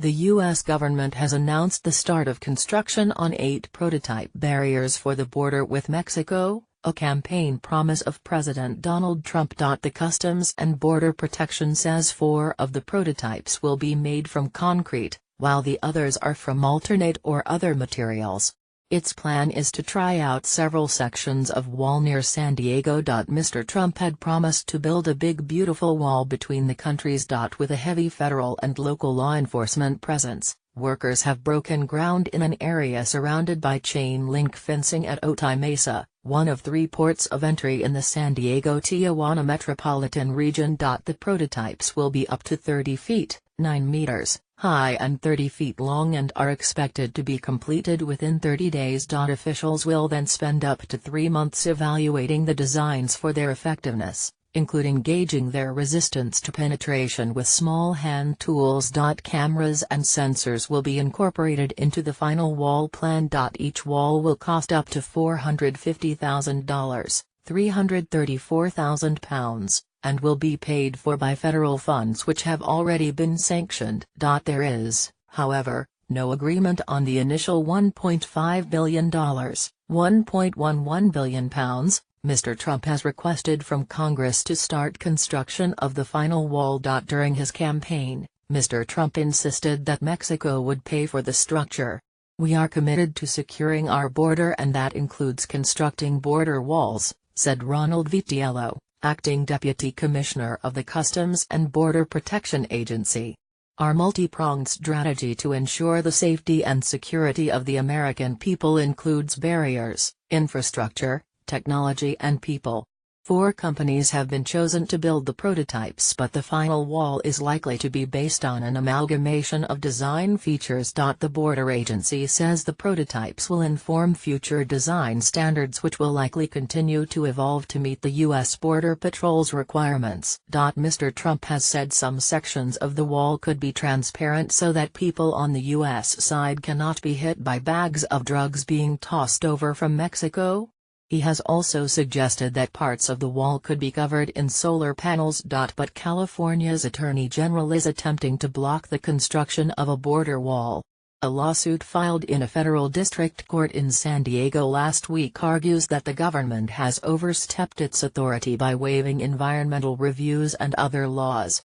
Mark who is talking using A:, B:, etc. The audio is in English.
A: The U.S. government has announced the start of construction on 8 prototype barriers for the border with Mexico, a campaign promise of President Donald Trump. The Customs and Border Protection says 4 of the prototypes will be made from concrete, while the others are from alternate or other materials. Its plan is to try out several sections of wall near San Diego. Mr. Trump had promised to build a big beautiful wall between the countries. With a heavy federal and local law enforcement presence, workers have broken ground in an area surrounded by chain-link fencing at Otay Mesa, one of 3 ports of entry in the San Diego-Tijuana metropolitan region. The prototypes will be up to 30 feet, 9 meters, high and 30 feet long and are expected to be completed within 30 days. Officials will then spend up to 3 months evaluating the designs for their effectiveness, including gauging their resistance to penetration with small hand tools. Cameras and sensors will be incorporated into the final wall plan. Each wall will cost up to $450,000, £334,000, and will be paid for by federal funds which have already been sanctioned. There is, however, no agreement on the initial $1.5 billion, £1.11 billion, Mr. Trump has requested from Congress to start construction of the final wall. During his campaign, Mr. Trump insisted that Mexico would pay for the structure. "We are committed to securing our border, and that includes constructing border walls," said Ronald Vitiello, acting Deputy Commissioner of the Customs and Border Protection Agency. "Our multi-pronged strategy to ensure the safety and security of the American people includes barriers, infrastructure, technology and people." 4 companies have been chosen to build the prototypes, but the final wall is likely to be based on an amalgamation of design features. The border agency says the prototypes will inform future design standards which will likely continue to evolve to meet the U.S. Border Patrol's requirements. Mr. Trump has said some sections of the wall could be transparent so that people on the U.S. side cannot be hit by bags of drugs being tossed over from Mexico. He has also suggested that parts of the wall could be covered in solar panels. But California's Attorney General is attempting to block the construction of a border wall. A lawsuit filed in a federal district court in San Diego last week argues that the government has overstepped its authority by waiving environmental reviews and other laws,